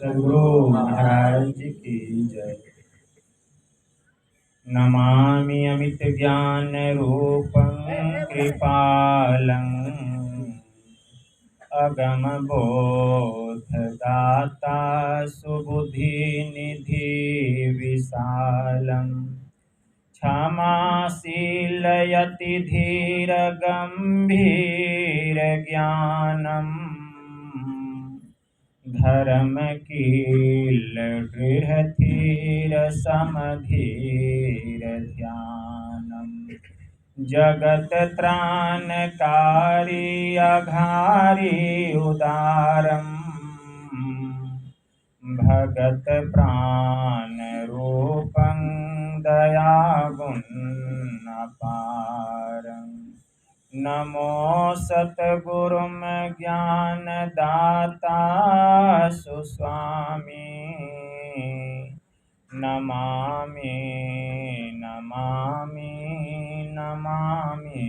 सद्गुरु महाराज की जय। नमामि अमित ज्ञान रूपं कृपालं अगम बोध दाता सुबुद्धि निधि विशालम क्षमाशीलयति धीर गंभीर ज्ञानम धर्म कील दृढ़ धीर समधीर ध्यानम जगत त्राणकारी अघारी उदारम भगत प्राण रूपं दयागुण अपारं नमो सतगुरुम ज्ञान दाता सुस्वामी नमामि नमामि नमामि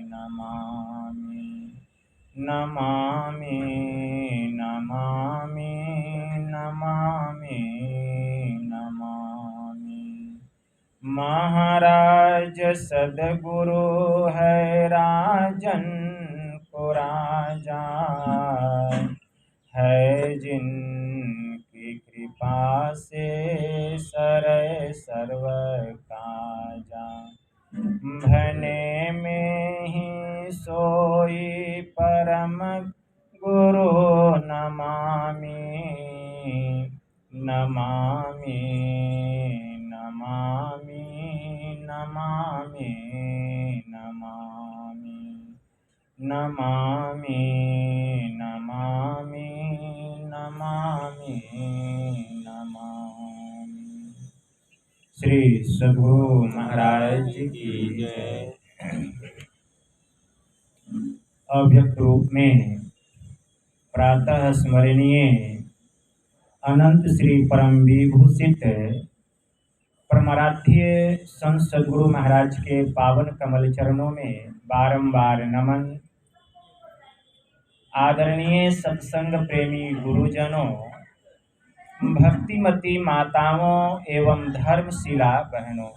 नमामि नमामि नमामि नमामि नमामि। महाराज सद्गुरु है राजन को राजा है जिनकी कृपा से सरय सर्व काजा भने में ही सोई परम गुरु नमामि नमामि नमामि नमामि नमामि नमामि नमामि नमामि नमामि। श्री सद्गुरु महाराज की जय। अव्यक्त रूप में प्रातः स्मरणीय अनंत श्री परम विभूषित परमाराध्य संत सद्गुरु महाराज के पावन कमल चरणों में बारंबार नमन। आदरणीय सत्संग प्रेमी गुरुजनों, भक्तिमती माताओं एवं धर्मशिला बहनों,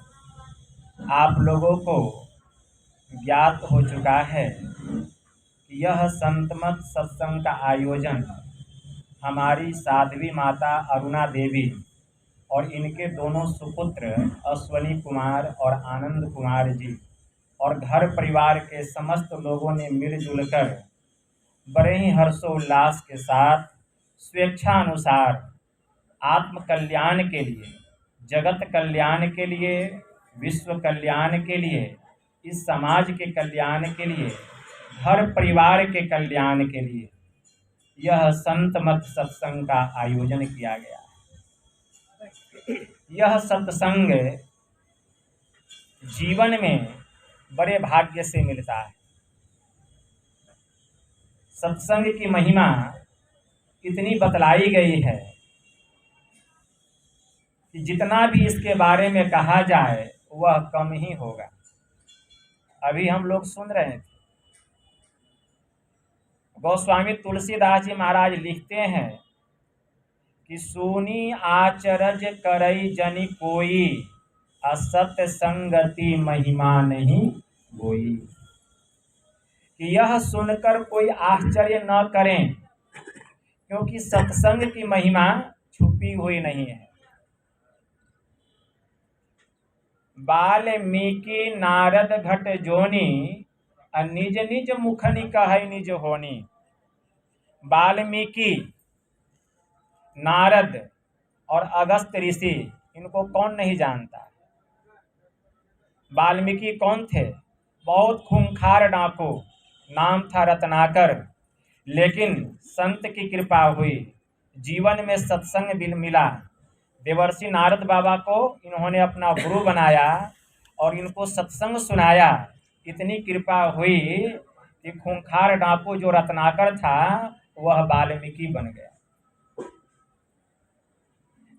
आप लोगों को ज्ञात हो चुका है कि यह संतमत सत्संग का आयोजन हमारी साध्वी माता अरुणा देवी और इनके दोनों सुपुत्र अश्वनी कुमार और आनंद कुमार जी और घर परिवार के समस्त लोगों ने मिलजुल कर बड़े ही हर्षोल्लास के साथ स्वेच्छानुसार आत्म कल्याण के लिए, जगत कल्याण के लिए, विश्व कल्याण के लिए, इस समाज के कल्याण के लिए, घर परिवार के कल्याण के लिए यह संत मत सत्संग का आयोजन किया गया है। यह सत्संग जीवन में बड़े भाग्य से मिलता है। सत्संग की महिमा इतनी बतलाई गई है कि जितना भी इसके बारे में कहा जाए वह कम ही होगा। अभी हम लोग सुन रहे थे, गोस्वामी तुलसीदास जी महाराज लिखते हैं कि सुनी आचरज करई जनि कोई असत्य संगति महिमा नहीं होई। कि यह सुनकर कोई आश्चर्य न करें, क्योंकि सत्संग की महिमा छुपी हुई नहीं है। वाल्मीकि नारद घट जोनी निज निज मुखनि कहै निज होनी। वाल्मीकि, नारद और अगस्त ऋषि, इनको कौन नहीं जानता। वाल्मीकि कौन थे? बहुत खूंखार डाकू, नाम था रत्नाकर, लेकिन संत की कृपा हुई, जीवन में सत्संग मिला। देवर्षि नारद बाबा को इन्होंने अपना गुरु बनाया और इनको सत्संग सुनाया। इतनी कृपा हुई कि खूंखार डाकू जो रत्नाकर था वह वाल्मीकि बन गया।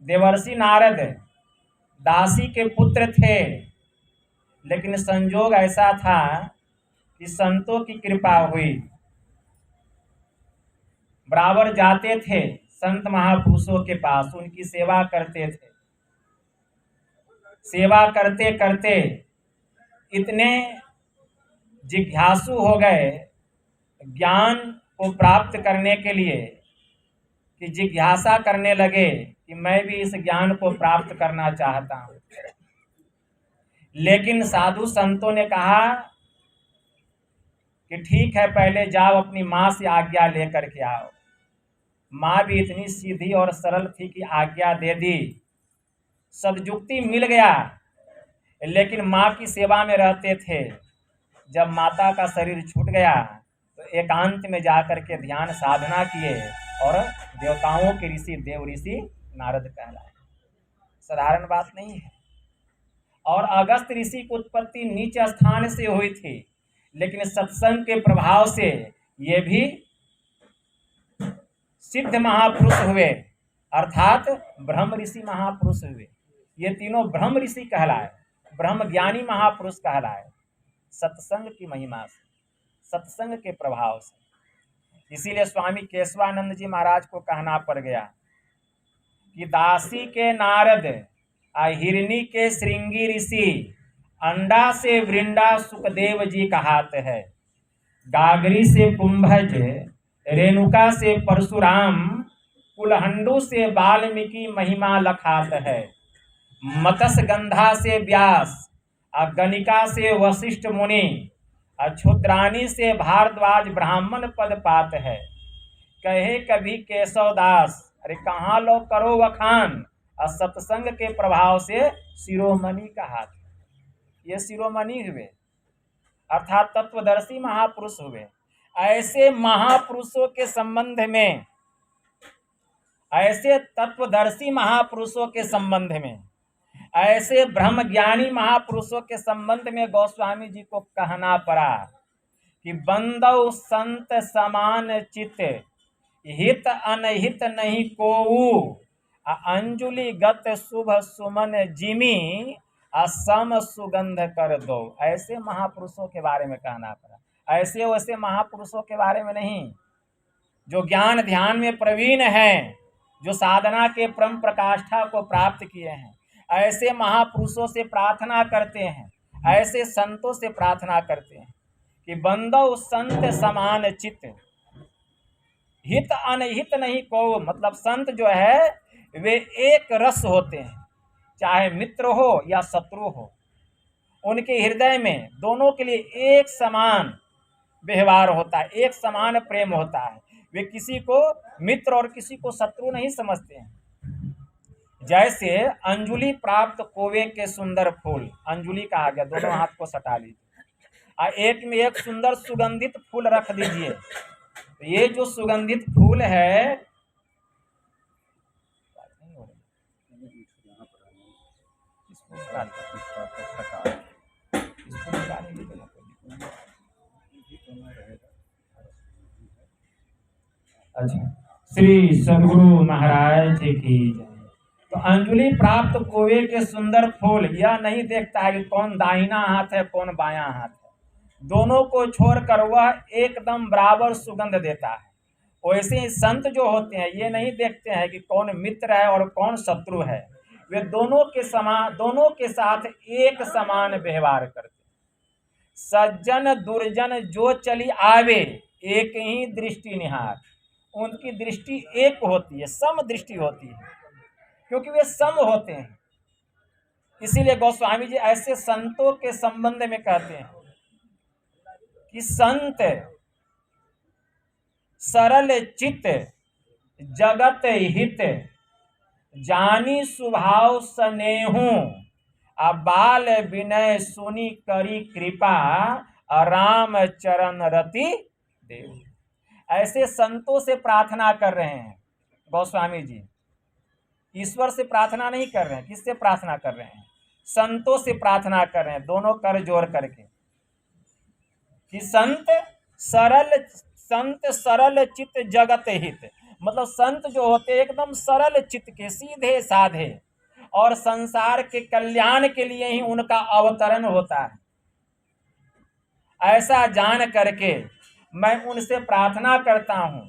देवर्षि नारद दासी के पुत्र थे, लेकिन संजोग ऐसा था कि संतों की कृपा हुई, बराबर जाते थे, संत महापुरुषों के पास, उनकी सेवा करते थे। सेवा करते करते इतने जिज्ञासु हो गए ज्ञान को प्राप्त करने के लिए कि जिज्ञासा करने लगे कि मैं भी इस ज्ञान को प्राप्त करना चाहता हूँ। लेकिन साधु संतों ने कहा कि ठीक है, पहले जाओ अपनी माँ से आज्ञा लेकर के आओ। माँ भी इतनी सीधी और सरल थी कि आज्ञा दे दी, सदयुक्ति मिल गया। लेकिन माँ की सेवा में रहते थे। जब माता का शरीर छूट गया तो एकांत में जाकर के ध्यान साधना किए और देवताओं के ऋषि देव ऋषि नारद कहलाए। साधारण बात नहीं है। और अगस्त ऋषि की उत्पत्ति नीच स्थान से हुई थी, लेकिन सत्संग के प्रभाव से ये भी सिद्ध महापुरुष हुए, अर्थात ब्रह्म ऋषि महापुरुष हुए। ये तीनों ब्रह्म ऋषि कहलाए, ब्रह्म ज्ञानी महापुरुष कहलाए, सत्संग की महिमा से, सत्संग के प्रभाव से। इसीलिए स्वामी केशवानंद जी महाराज को कहना पड़ गया कि दासी के नारद, हिरनी के श्रृंगी ऋषि, अंडा से वृंदा सुखदेव जी कहात है, गागरी से कुंभज, रेणुका से परशुराम, कुलहंडू से वाल्मीकि महिमा लखात है, मत्स्य गंधा से व्यास, गणिका से वशिष्ठ मुनि, क्षुद्रानी से भारद्वाज ब्राह्मण पद पात है। कहे कभी केशवदास, अरे कहाँ लो करो वखान, सत्संग के प्रभाव से शिरोमणि कहा। ये शिरोमणि हुए, अर्थात तत्वदर्शी महापुरुष हुए। ऐसे महापुरुषों के संबंध में, ऐसे तत्वदर्शी महापुरुषों के संबंध में, ऐसे ब्रह्मज्ञानी महापुरुषों के संबंध में गोस्वामी जी को कहना पड़ा कि बंदौ संत समान चित, हित अनहित नहीं कोऊ, अंजुलि गत शुभ सुमन जिमी, असम सुगंध कर दो। ऐसे महापुरुषों के बारे में कहना पड़ा। ऐसे वैसे महापुरुषों के बारे में नहीं, जो ज्ञान ध्यान में प्रवीण हैं, जो साधना के परम प्रकाष्ठा को प्राप्त किए हैं, ऐसे महापुरुषों से प्रार्थना करते हैं, ऐसे संतों से प्रार्थना करते हैं कि बंदो संत समान चित्त, हित अनहित नहीं को। मतलब संत जो है वे एक रस होते हैं, चाहे मित्र हो या शत्रु हो, उनके हृदय में दोनों के लिए एक समान व्यवहार होता है, एक समान प्रेम होता है। वे किसी को मित्र और किसी को शत्रु नहीं समझते हैं। जैसे अंजुलि प्राप्त कोवे के सुंदर फूल, अंजुलि कहा गया, दोनों हाथ को सटा लीजिए, एक में एक सुंदर सुगंधित फूल रख दीजिए। तो ये जो सुगंधित फूल है, अच्छा, श्री सद्गुरु महाराज की जय। तो अंजुलि प्राप्त कोवे के सुंदर फूल, यह नहीं देखता है कि कौन दाहिना हाथ है कौन बायां हाथ है, दोनों को छोड़कर वह एकदम बराबर सुगंध देता है। वैसे ही संत जो होते हैं ये नहीं देखते हैं कि कौन मित्र है और कौन शत्रु है, वे दोनों के साथ एक समान व्यवहार करते। सज्जन दुर्जन जो चली आवे, एक ही दृष्टि निहार। उनकी दृष्टि एक होती है, सम दृष्टि होती है, क्योंकि वे सम होते हैं। इसीलिए गोस्वामी जी ऐसे संतों के संबंध में कहते हैं कि संत सरल चित, जगत हित, जानी स्वभाव स्नेहु, बाल विनय सुनी करी कृपा, राम चरण रति देव। ऐसे संतों से प्रार्थना कर रहे हैं गोस्वामी जी। ईश्वर से प्रार्थना नहीं कर रहे हैं, किससे प्रार्थना कर रहे हैं? संतों से प्रार्थना कर रहे हैं, दोनों कर जोड़ करके कि संत सरल चित्त जगत हित। मतलब संत जो होते एकदम सरल चित्त के, सीधे साधे, और संसार के कल्याण के लिए ही उनका अवतरण होता है। ऐसा जान करके मैं उनसे प्रार्थना करता हूं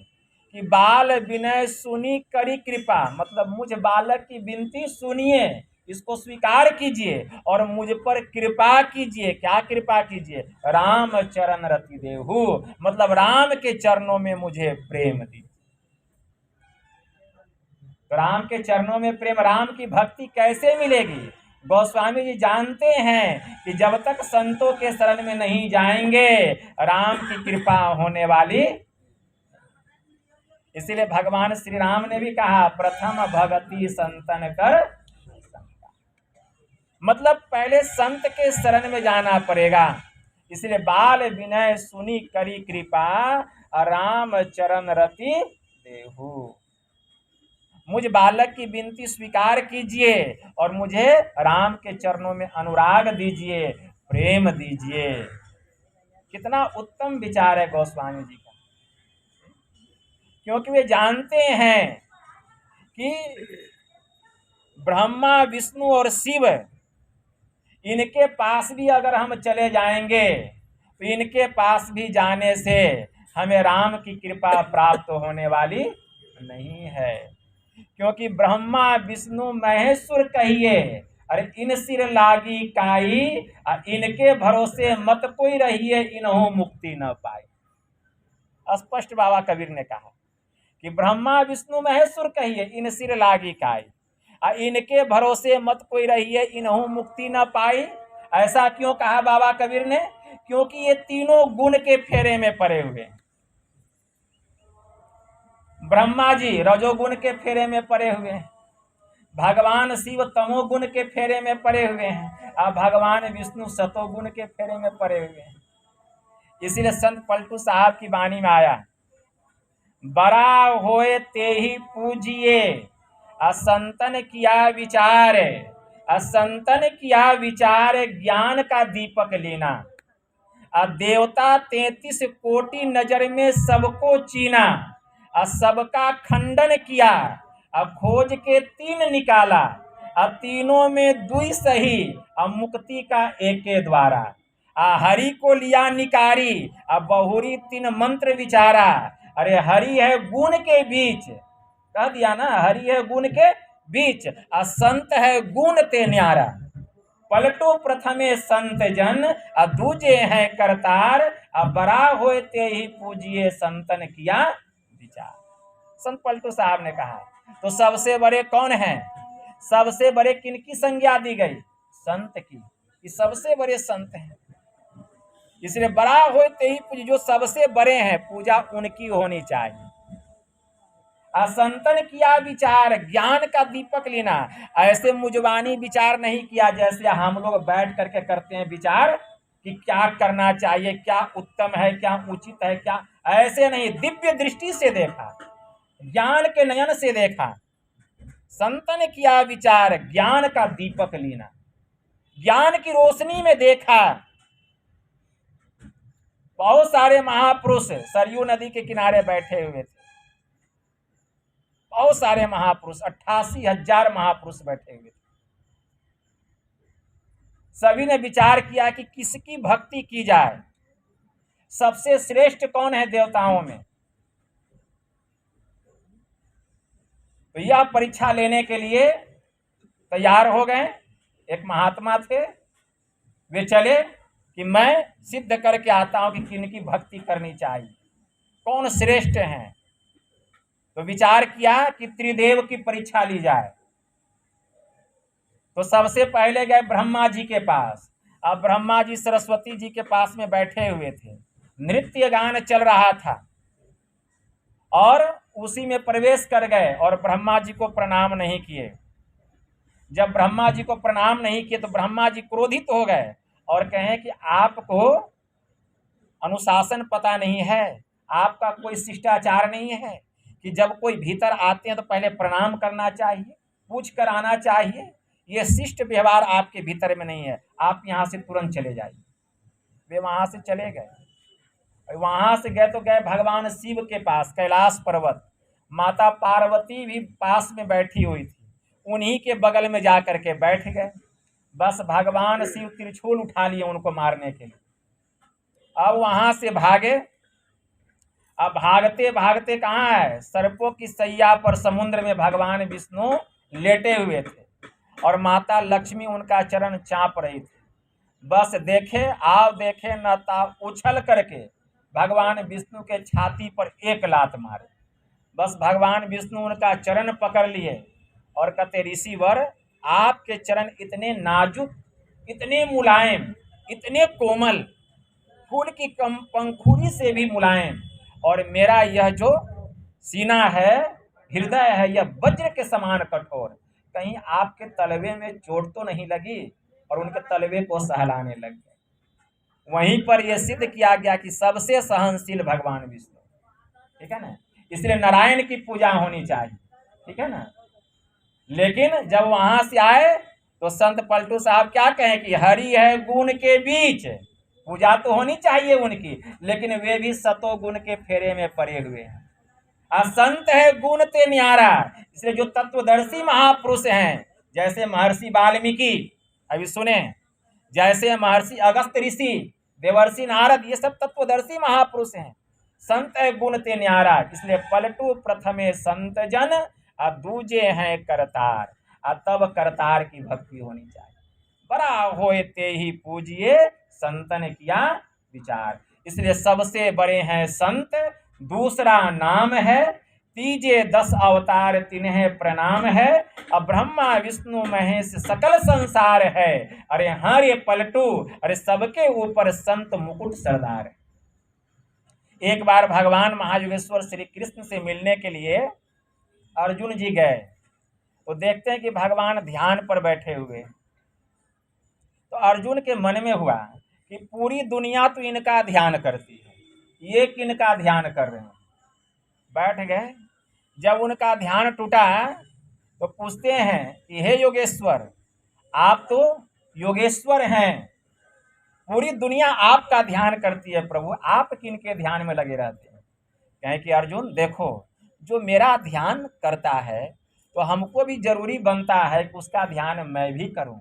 कि बाल विनय सुनी करी कृपा, मतलब मुझ बालक की विनती सुनिए, इसको स्वीकार कीजिए और मुझ पर कृपा कीजिए। क्या कृपा कीजिए? राम चरण रति देहु, मतलब राम के चरणों में मुझे प्रेम दी। तो राम के चरणों में प्रेम, राम की भक्ति कैसे मिलेगी? गोस्वामी जी जानते हैं कि जब तक संतों के शरण में नहीं जाएंगे राम की कृपा होने वाली। इसीलिए भगवान श्री राम ने भी कहा प्रथम भगति संतन कर, मतलब पहले संत के शरण में जाना पड़ेगा। इसलिए बाल विनय सुनी करी कृपा, राम चरण रति देहु, मुझ बालक की विनती स्वीकार कीजिए और मुझे राम के चरणों में अनुराग दीजिए, प्रेम दीजिए। कितना उत्तम विचार है गोस्वामी जी का, क्योंकि वे जानते हैं कि ब्रह्मा विष्णु और शिव, इनके पास भी अगर हम चले जाएंगे तो इनके पास भी जाने से हमें राम की कृपा प्राप्त होने वाली नहीं है। क्योंकि ब्रह्मा विष्णु महेश्वर कहिए, अरे इन सिर लागी काई, इनके भरोसे मत कोई रहिए, इन्हों मुक्ति न पाई। स्पष्ट बाबा कबीर ने कहा कि ब्रह्मा विष्णु महेश्वर कहिए, इन सिर लागी काई, इनके भरोसे मत कोई रहिए, इन्हों मुक्ति न पाई। ऐसा क्यों कहा बाबा कबीर ने? क्योंकि ये तीनों गुण के फेरे में पड़े हुए हैं। ब्रह्मा जी रजोगुण के फेरे में पड़े हुए हैं, भगवान शिव तमोगुण के फेरे में पड़े हुए हैं, और भगवान विष्णु सतोगुण के फेरे में पड़े हुए हैं। इसीलिए संत पलटू साहब की वाणी में आया, बड़ा होए ते ही पूजिए, असंतन किया विचार, असंतन किया विचार, ज्ञान का दीपक लेना। देवता 33 कोटि नजर में सबको चीना, सबका खंडन किया, खोज के 3 निकाला, तीनों में दुई सही, मुक्ति का एके द्वारा। हरि को लिया निकारी, बहुरी 3 मंत्र विचारा। अरे हरि है गुण के बीच, कह दिया ना, हरि है गुण के बीच, संत है गुण ते न्यारा। पलटो प्रथमे संत जन, दूजे हैं करतार, बड़ा होए ते ही पूजिए, संतन किया विचार। संत पलटू साहब ने कहा तो सबसे बड़े कौन हैं? सबसे बड़े किनकी संज्ञा दी गई? संत की, कि सबसे बड़े संत हैं। इसलिए बड़ा होए ते ही पूजिए, जो सबसे बड़े हैं पूजा उनकी होनी चाहिए। संतन किया विचार, ज्ञान का दीपक लेना। ऐसे मुजबानी विचार नहीं किया जैसे हम लोग बैठ करके करते हैं विचार कि क्या करना चाहिए, क्या उत्तम है, क्या उचित है, क्या, ऐसे नहीं, दिव्य दृष्टि से देखा, ज्ञान के नयन से देखा। संतन किया विचार, ज्ञान का दीपक लेना, ज्ञान की रोशनी में देखा। बहुत सारे महापुरुष सरयू नदी के किनारे बैठे हुए थे, बहुत सारे महापुरुष, 88,000 महापुरुष बैठे हुए थे। सभी ने विचार किया कि किसकी भक्ति की जाए, सबसे श्रेष्ठ कौन है देवताओं में। तो यह परीक्षा लेने के लिए तैयार हो गए। एक महात्मा थे, वे चले कि मैं सिद्ध करके आता हूं कि किनकी भक्ति करनी चाहिए, कौन श्रेष्ठ हैं। तो विचार किया कि त्रिदेव की परीक्षा ली जाए। तो सबसे पहले गए ब्रह्मा जी के पास। अब ब्रह्मा जी सरस्वती जी के पास में बैठे हुए थे, नृत्य गान चल रहा था, और उसी में प्रवेश कर गए और ब्रह्मा जी को प्रणाम नहीं किए। जब ब्रह्मा जी को प्रणाम नहीं किए तो ब्रह्मा जी क्रोधित हो गए और कहें कि आपको अनुशासन पता नहीं है, आपका कोई शिष्टाचार नहीं है कि जब कोई भीतर आते हैं तो पहले प्रणाम करना चाहिए, पूछ कर आना चाहिए। ये शिष्ट व्यवहार आपके भीतर में नहीं है, आप यहाँ से तुरंत चले जाइए। वे वहां से चले गए। वहां से गए तो गए भगवान शिव के पास, कैलाश पर्वत, माता पार्वती भी पास में बैठी हुई थी, उन्हीं के बगल में जा करके बैठ गए। बस भगवान शिव त्रिशूल उठा लिए उनको मारने के लिए। अब वहां से भागे अब भागते भागते कहाँ है, सर्पों की सैया पर समुद्र में भगवान विष्णु लेटे हुए थे और माता लक्ष्मी उनका चरण चाप रही थी। बस देखे आओ देखे न ताव, उछल करके भगवान विष्णु के छाती पर एक लात मारे। बस भगवान विष्णु उनका चरण पकड़ लिए और कहते ऋषिवर आपके चरण इतने नाजुक, इतने मुलायम, इतने कोमल, फूल की पंखुड़ी से भी मुलायम, और मेरा यह जो सीना है, हृदय है, यह वज्र के समान कठोर, कहीं आपके तलवे में चोट तो नहीं लगी? और उनके तलवे को सहलाने लग गए। वहीं पर यह सिद्ध किया गया कि सबसे सहनशील भगवान विष्णु, ठीक है ना। इसलिए नारायण की पूजा होनी चाहिए, ठीक है ना। लेकिन जब वहां से आए तो संत पलटू साहब क्या कहें कि हरि है गुण के बीच, पूजा तो होनी चाहिए उनकी, लेकिन वे भी सतो गुण के फेरे में पड़े हुए हैं। असंत है गुण ते न्यारा, इसलिए जो तत्वदर्शी महापुरुष हैं, जैसे महर्षि वाल्मीकि, अभी सुने, जैसे महर्षि अगस्त ऋषि, देवर्षि नारद, ये सब तत्वदर्शी महापुरुष हैं। संत है गुण ते न्यारा, इसलिए पलटू प्रथमे संत जन और दूजे हैं करतार, और तब करतार की भक्ति होनी चाहिए। बड़ा होए ते ही पूजिए संतन किया विचार, इसलिए सबसे बड़े हैं संत, दूसरा नाम है, तीजे 10 अवतार तिन्हें प्रणाम है, अब ब्रह्मा विष्णु महेश सकल संसार है, अरे हाँ रे पलटू, अरे सबके ऊपर संत मुकुट सरदार है। एक बार भगवान महायोगेश्वर श्री कृष्ण से मिलने के लिए अर्जुन जी गए, तो देखते हैं कि भगवान ध्यान पर बैठे हुए। तो अर्जुन के मन में हुआ कि पूरी दुनिया तो इनका ध्यान करती है, ये किनका ध्यान कर रहे हैं। बैठ गए, जब उनका ध्यान टूटा तो पूछते हैं कि हे योगेश्वर, आप तो योगेश्वर हैं, पूरी दुनिया आपका ध्यान करती है, प्रभु आप किनके ध्यान में लगे रहते हैं। कहें कि अर्जुन देखो, जो मेरा ध्यान करता है तो हमको भी जरूरी बनता है कि उसका ध्यान मैं भी करूं।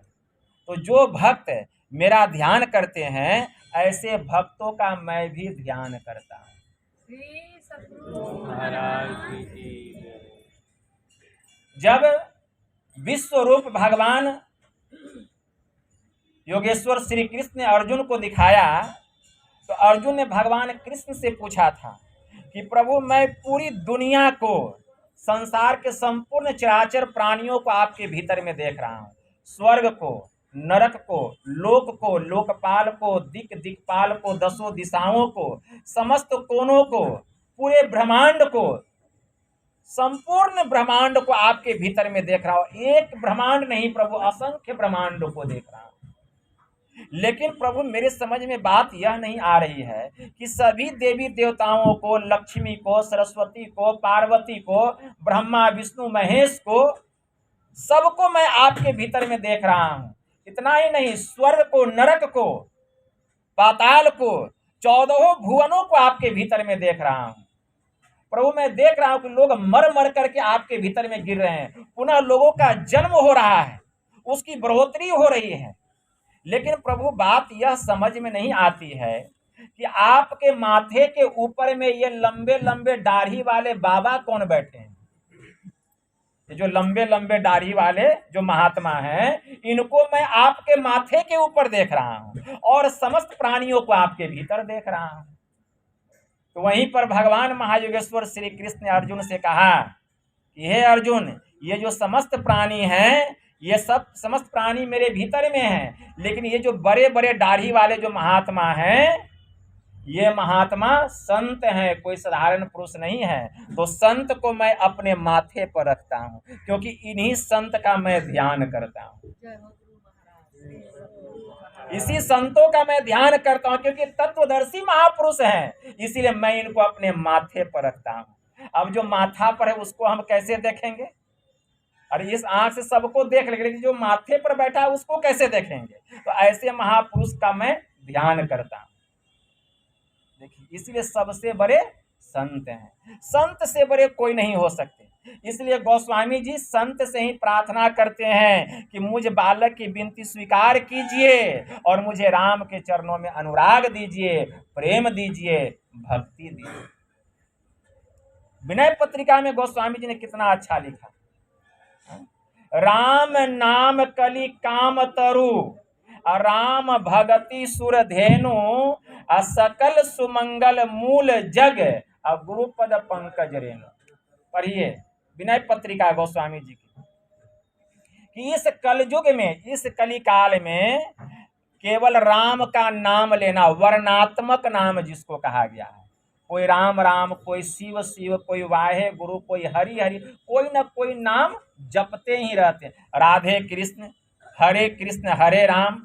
तो जो भक्त मेरा ध्यान करते हैं, ऐसे भक्तों का मैं भी ध्यान करता हूं। जब विश्व रूप भगवान योगेश्वर श्री कृष्ण ने अर्जुन को दिखाया, तो अर्जुन ने भगवान कृष्ण से पूछा था कि प्रभु मैं पूरी दुनिया को, संसार के संपूर्ण चराचर प्राणियों को आपके भीतर में देख रहा हूँ, स्वर्ग को, नरक को, लोक को, लोकपाल को, दिक्पाल को, 10 दिशाओं को, समस्त कोनों को, पूरे ब्रह्मांड को, संपूर्ण ब्रह्मांड को आपके भीतर में देख रहा हूं। एक ब्रह्मांड नहीं प्रभु, असंख्य ब्रह्मांड को देख रहा हूं। लेकिन प्रभु मेरे समझ में बात यह नहीं आ रही है कि सभी देवी देवताओं को, लक्ष्मी को, सरस्वती को, पार्वती को, ब्रह्मा विष्णु महेश को, सबको मैं आपके भीतर में देख रहा हूं। इतना ही नहीं, स्वर्ग को, नरक को, पाताल को, 14 भुवनों को आपके भीतर में देख रहा हूं। प्रभु मैं देख रहा हूं कि लोग मर मर करके आपके भीतर में गिर रहे हैं, पुनः लोगों का जन्म हो रहा है, उसकी बढ़ोतरी हो रही है। लेकिन प्रभु बात यह समझ में नहीं आती है कि आपके माथे के ऊपर में ये लंबे लंबे दाढ़ी वाले बाबा कौन बैठे हैं। ये जो लंबे लंबे दाढ़ी वाले जो महात्मा हैं, इनको मैं आपके माथे के ऊपर देख रहा हूं और समस्त प्राणियों को आपके भीतर देख रहा हूं। तो वहीं पर भगवान महायोगेश्वर श्री कृष्ण ने अर्जुन से कहा कि हे अर्जुन, ये जो समस्त प्राणी हैं, ये सब समस्त प्राणी मेरे भीतर में हैं, लेकिन ये जो बड़े बड़े दाढ़ी वाले जो महात्मा हैं, ये महात्मा संत हैं, कोई साधारण पुरुष नहीं है। तो संत को मैं अपने माथे पर रखता हूँ, क्योंकि इन्हीं संत का मैं ध्यान करता हूँ। इसी संतों का मैं ध्यान करता हूँ, क्योंकि तत्वदर्शी महापुरुष हैं, इसीलिए मैं इनको अपने माथे पर रखता हूँ। अब जो माथा पर है उसको हम कैसे देखेंगे? अरे इस आंख से सबको देख लेंगे, लेकिन जो माथे पर बैठा है उसको कैसे देखेंगे? तो ऐसे महापुरुष का मैं ध्यान करता हूँ। देखिए, इसलिए सबसे बड़े संत हैं, संत से बड़े कोई नहीं हो सकते। इसलिए गोस्वामी जी संत से ही प्रार्थना करते हैं कि मुझ बालक की विनती स्वीकार कीजिए और मुझे राम के चरणों में अनुराग दीजिए, प्रेम दीजिए, भक्ति दीजिए। विनय पत्रिका में गोस्वामी जी ने कितना अच्छा लिखा, राम नाम कलि काम तरु, राम भगति सुर धेनु, सकल सुमंगल मूल जग, गुरुपद पंकज रेणु। पढ़िए विनय पत्रिका गोस्वामी जी की, कि इस कलयुग में, इस कलिकाल में केवल राम का नाम लेना, वर्णात्मक नाम जिसको कहा गया है, कोई राम राम, कोई शिव शिव, कोई वाहे गुरु, कोई हरि हरि, कोई न कोई नाम जपते ही रहते, राधे कृष्ण हरे राम।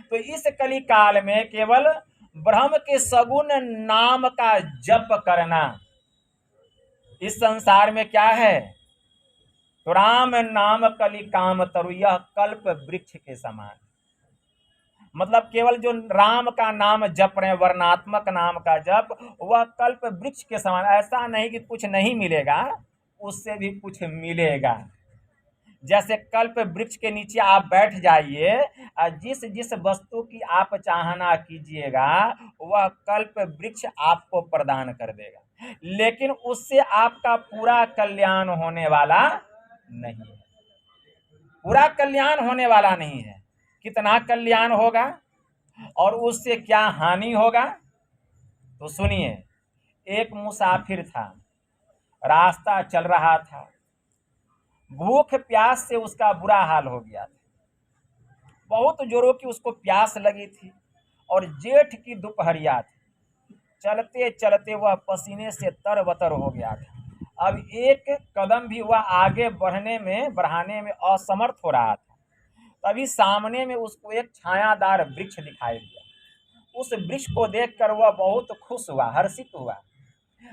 तो इस कली काल में केवल ब्रह्म के सगुण नाम का जप करना इस संसार में क्या है, तो राम नाम कलि काम तरु, यह कल्प वृक्ष के समान। मतलब केवल जो राम का नाम जप रहे हैं, वर्णात्मक नाम का जप, वह कल्प वृक्ष के समान। ऐसा नहीं कि कुछ नहीं मिलेगा, उससे भी कुछ मिलेगा। जैसे कल्प वृक्ष के नीचे आप बैठ जाइए, जिस जिस वस्तु की आप चाहना कीजिएगा वह कल्प वृक्ष आपको प्रदान कर देगा, लेकिन उससे आपका पूरा कल्याण होने वाला नहीं है, पूरा कल्याण होने वाला नहीं है। कितना कल्याण होगा और उससे क्या हानि होगा, तो सुनिए। एक मुसाफिर था, रास्ता चल रहा था, भूख प्यास से उसका बुरा हाल हो गया था, बहुत जोरों की उसको प्यास लगी थी और जेठ की दोपहरिया थी। चलते चलते वह पसीने से तरबतर हो गया था। अब एक कदम भी वह आगे बढ़ाने में असमर्थ हो रहा था। तभी सामने में उसको एक छायादार वृक्ष दिखाई दिया। उस वृक्ष को देखकर वह बहुत खुश हुआ, हर्षित हुआ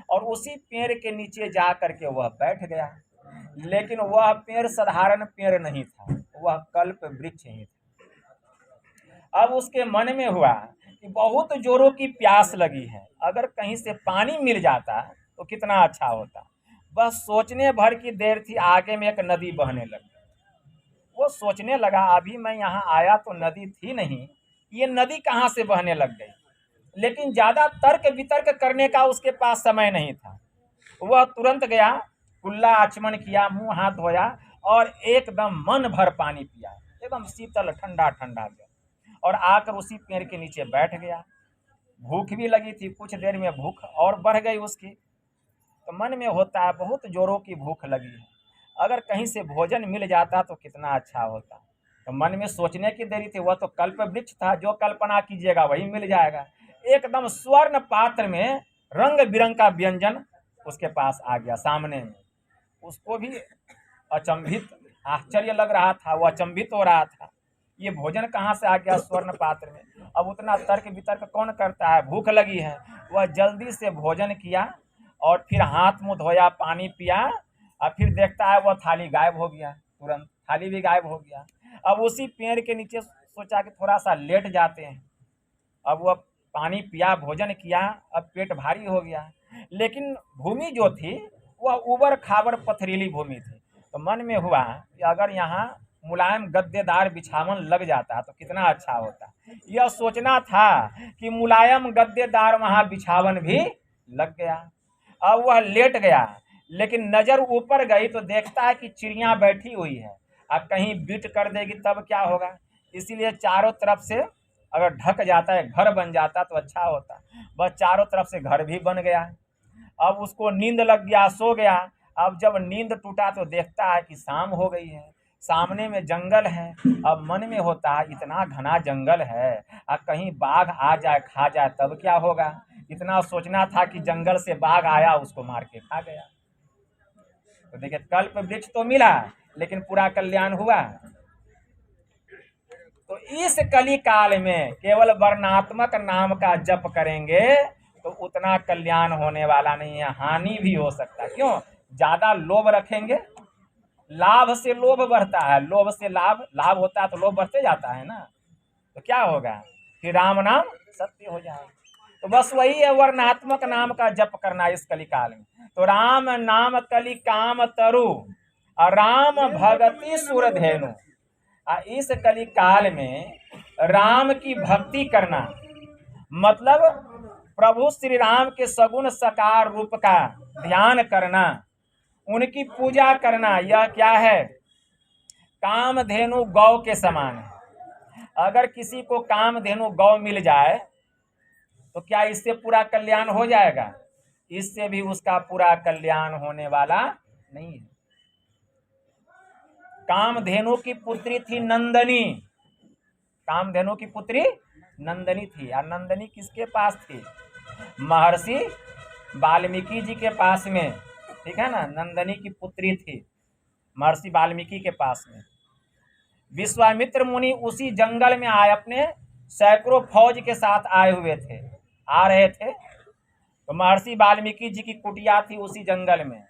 और उसी पेड़ के नीचे जा करके वह बैठ गया। लेकिन वह पेड़ साधारण पेड़ नहीं था, वह कल्प वृक्ष ही था। अब उसके मन में हुआ कि बहुत जोरों की प्यास लगी है, अगर कहीं से पानी मिल जाता तो कितना अच्छा होता। बस सोचने भर की देर थी, आगे में एक नदी बहने लगी। वो सोचने लगा, अभी मैं यहाँ आया तो नदी थी नहीं, ये नदी कहाँ से बहने लग गई। लेकिन ज्यादा तर्क वितर्क करने का उसके पास समय नहीं था। वह तुरंत गया, कुल्ला आचमन किया, मुंह हाथ धोया और एकदम मन भर पानी पिया, एकदम शीतल ठंडा ठंडा जल, और आकर उसी पेड़ के नीचे बैठ गया। भूख भी लगी थी, कुछ देर में भूख और बढ़ गई उसकी। तो मन में होता है बहुत जोरों की भूख लगी है, अगर कहीं से भोजन मिल जाता तो कितना अच्छा होता। तो मन में सोचने की देरी थी, वह तो कल्प वृक्ष था, जो कल्पना कीजिएगा वही मिल जाएगा। एकदम स्वर्ण पात्र में रंग बिरंग का व्यंजन उसके पास आ गया सामने में। उसको भी अचंभित आश्चर्य लग रहा था, वो अचंभित हो रहा था, ये भोजन कहाँ से आ गया स्वर्ण पात्र में। अब उतना तर्क वितर्क कौन करता है, भूख लगी है। वह जल्दी से भोजन किया और फिर हाथ मुंह धोया, पानी पिया और फिर देखता है वह थाली गायब हो गया, तुरंत थाली भी गायब हो गया। अब उसी पेड़ के नीचे सोचा कि थोड़ा सा लेट जाते हैं। अब वह पानी पिया, भोजन किया, अब पेट भारी हो गया, लेकिन भूमि जो थी वह उबड़ खाबड़ पथरीली भूमि थी। तो मन में हुआ कि अगर यहाँ मुलायम गद्देदार बिछावन लग जाता तो कितना अच्छा होता। यह सोचना था कि मुलायम गद्देदार वहाँ बिछावन भी लग गया। अब वह लेट गया, लेकिन नजर ऊपर गई तो देखता है कि चिड़िया बैठी हुई है, अब कहीं बीट कर देगी तब क्या होगा। इसीलिए चारों तरफ से अगर ढक जाता है, घर बन जाता तो अच्छा होता। बस चारों तरफ से घर भी बन गया। अब उसको नींद लग गया, सो गया। अब जब नींद टूटा तो देखता है कि शाम हो गई है, सामने में जंगल है। अब मन में होता है इतना घना जंगल है, अब कहीं बाघ आ जाए खा जाए तब क्या होगा। इतना सोचना था कि जंगल से बाघ आया, उसको मार के खा गया। तो देखिए कल्प वृक्ष तो मिला, लेकिन पूरा कल्याण हुआ। तो इस कली काल में केवल वर्णात्मक नाम का जप करेंगे तो उतना कल्याण होने वाला नहीं है, हानि भी हो सकता है। क्यों? ज्यादा लोभ रखेंगे, लाभ से लोभ बढ़ता है, लोभ से लाभ होता है तो लोभ बढ़ते जाता है ना। तो क्या होगा कि राम नाम सत्य हो जाएगा। तो बस वही है वर्णात्मक नाम का जप करना इस कली काल में। तो राम नाम कलि काम तरु, राम भगति सुर धेनु। इस कली काल में राम की भक्ति करना मतलब प्रभु श्री राम के सगुण साकार रूप का ध्यान करना, उनकी पूजा करना, यह क्या है? कामधेनु गौ के समान है। अगर किसी को कामधेनु गौ मिल जाए तो क्या इससे पूरा कल्याण हो जाएगा? इससे भी उसका पूरा कल्याण होने वाला नहीं है। कामधेनु की पुत्री थी नंदनी, कामधेनु की पुत्री नंदनी थी। और नंदनी किसके पास थी? महर्षि वाल्मीकि जी के पास में, ठीक है ना। नंदनी की पुत्री थी महर्षि वाल्मीकि के पास में। विश्वामित्र मुनि उसी जंगल में आए, अपने सैकड़ों फौज के साथ आए हुए थे, आ रहे थे। तो महर्षि वाल्मीकि जी की कुटिया थी उसी जंगल में।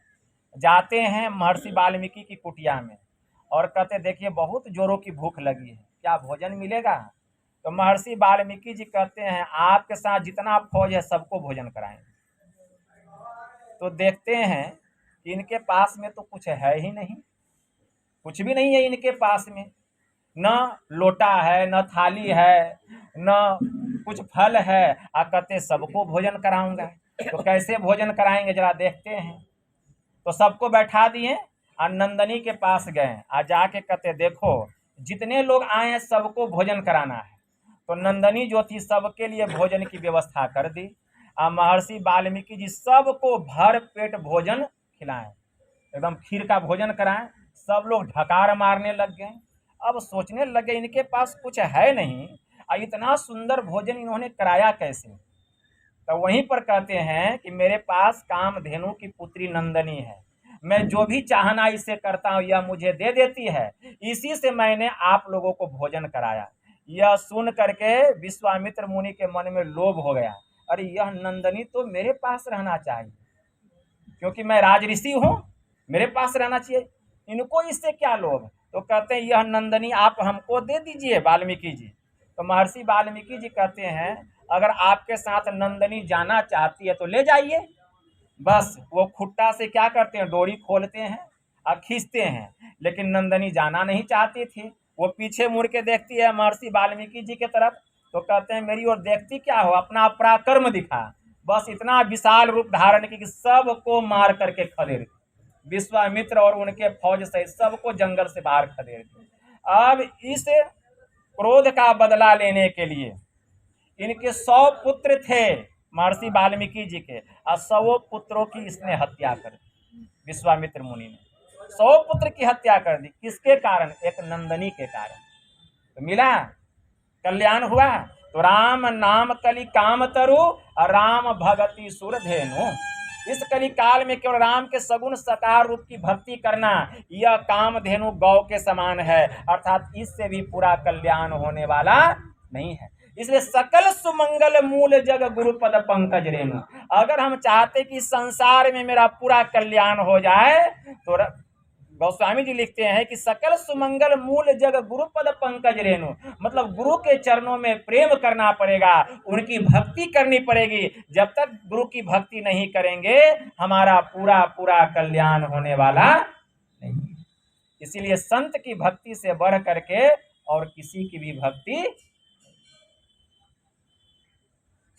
जाते हैं महर्षि वाल्मीकि की कुटिया में और कहते देखिए बहुत जोरों की भूख लगी है, क्या भोजन मिलेगा? तो महर्षि वाल्मीकि जी कहते हैं आपके साथ जितना फौज है सबको भोजन कराएंगे। तो देखते हैं कि इनके पास में तो कुछ है ही नहीं, कुछ भी नहीं है इनके पास में। न लोटा है, न थाली है, न कुछ फल है। आ कहते सबको भोजन कराऊंगा। तो कैसे भोजन कराएंगे जरा देखते हैं। तो सबको बैठा दिए और नंदनी के पास गए। आ जाके कहते देखो जितने लोग आए हैं सबको भोजन कराना है। तो नंदनी जो थी सबके लिए भोजन की व्यवस्था कर दी। और महर्षि वाल्मीकि जी सबको भर पेट भोजन खिलाएं, एकदम खीर का भोजन कराएं। सब लोग ढकार मारने लग गए। अब सोचने लगे इनके पास कुछ है नहीं और इतना सुंदर भोजन इन्होंने कराया कैसे? तो वहीं पर कहते हैं कि मेरे पास कामधेनु की पुत्री नंदनी है, मैं जो भी चाहना इससे करता हूँ यह मुझे दे देती है, इसी से मैंने आप लोगों को भोजन कराया। यह सुन करके विश्वामित्र मुनि के मन में लोभ हो गया, अरे यह नंदनी तो मेरे पास रहना चाहिए, क्योंकि मैं राजऋषि हूँ, मेरे पास रहना चाहिए, इनको इससे क्या लोभ? तो कहते हैं यह नंदनी आप हमको दे दीजिए वाल्मीकि जी। तो महर्षि वाल्मीकि जी कहते हैं अगर आपके साथ नंदनी जाना चाहती है तो ले जाइए। बस वो खुट्टा से क्या करते हैं, डोरी खोलते हैं और खींचते हैं। लेकिन नंदनी जाना नहीं चाहती थी, वो पीछे मुड़ के देखती है महर्षि वाल्मीकि जी के तरफ। तो कहते हैं मेरी ओर देखती क्या हो, अपना पराक्रम दिखा। बस इतना विशाल रूप धारण की कि सबको मार करके खदेड़, विश्वामित्र और उनके फौज सहित सबको जंगल से बाहर खदेड़ दिया। अब इस क्रोध का बदला लेने के लिए इनके 100 पुत्र थे महर्षि वाल्मीकि जी के, और 100 पुत्रों की इसने हत्या कर दी। विश्वामित्र मुनि ने 100 पुत्र की हत्या कर दी। किसके कारण? एक नंदनी के कारण। तो मिला कल्याण हुआ। तो राम नाम कलि काम तरु और राम भगति सुरधेनु। इस कली काल में केवल राम के सगुण साकार रूप की भक्ति करना यह कामधेनु गौ के समान है, अर्थात इससे भी पूरा कल्याण होने वाला नहीं है। इसलिए सकल सुमंगल मूल जग गुरुपद पंकज रेणु। अगर हम चाहते कि संसार में मेरा पूरा कल्याण हो जाए तो गोस्वामी जी लिखते हैं कि सकल सुमंगल मूल जग गुरुपद पंकज रेणु, मतलब गुरु के चरणों में प्रेम करना पड़ेगा, उनकी भक्ति करनी पड़ेगी। जब तक गुरु की भक्ति नहीं करेंगे हमारा पूरा पूरा कल्याण होने वाला नहीं। इसीलिए संत की भक्ति से बढ़ करके और किसी की भी भक्ति,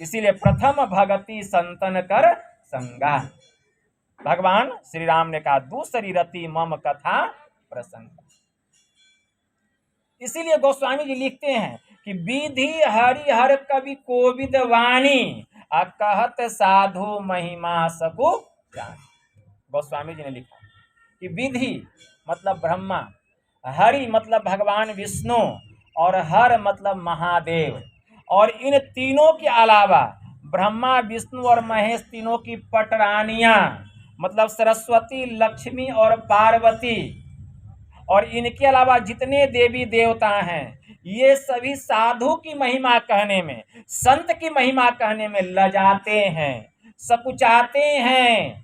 इसीलिए प्रथम भगति संतन कर संगा। भगवान श्री राम ने कहा दूसरी रति मम कथा प्रसंग। इसीलिए गोस्वामी जी लिखते हैं कि विधि हरिहर कवि कोविद वाणी कहत साधु महिमा सकु जान। गोस्वामी जी ने लिखा कि विधि मतलब ब्रह्मा, हरि मतलब भगवान विष्णु, और हर मतलब महादेव, और इन तीनों के अलावा ब्रह्मा विष्णु और महेश तीनों की पटरानियां मतलब सरस्वती, लक्ष्मी और पार्वती, और इनके अलावा जितने देवी देवता हैं ये सभी साधु की महिमा कहने में, संत की महिमा कहने में लजाते हैं, सकुचाते हैं।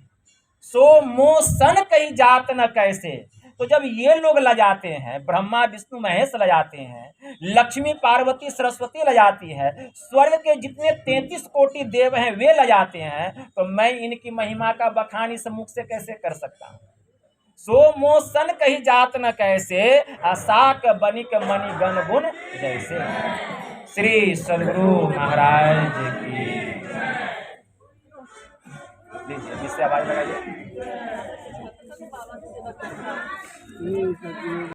सो मोह सन कहीं जात न कैसे। तो जब ये लोग लजाते हैं, ब्रह्मा विष्णु महेश लजाते हैं, लक्ष्मी पार्वती सरस्वती लजाती है, स्वर्ग के जितने 33 कोटि देव हैं वे लजाते हैं, तो मैं इनकी महिमा का बखान इस मुख से कैसे कर सकता हूँ। सो मोह सन कहीं जात न कैसे, असाक बनिक मणि गण गुण जैसे। श्री सद्गुरु महाराज की। लीजिए, जिससे आवाज़ लगाइए।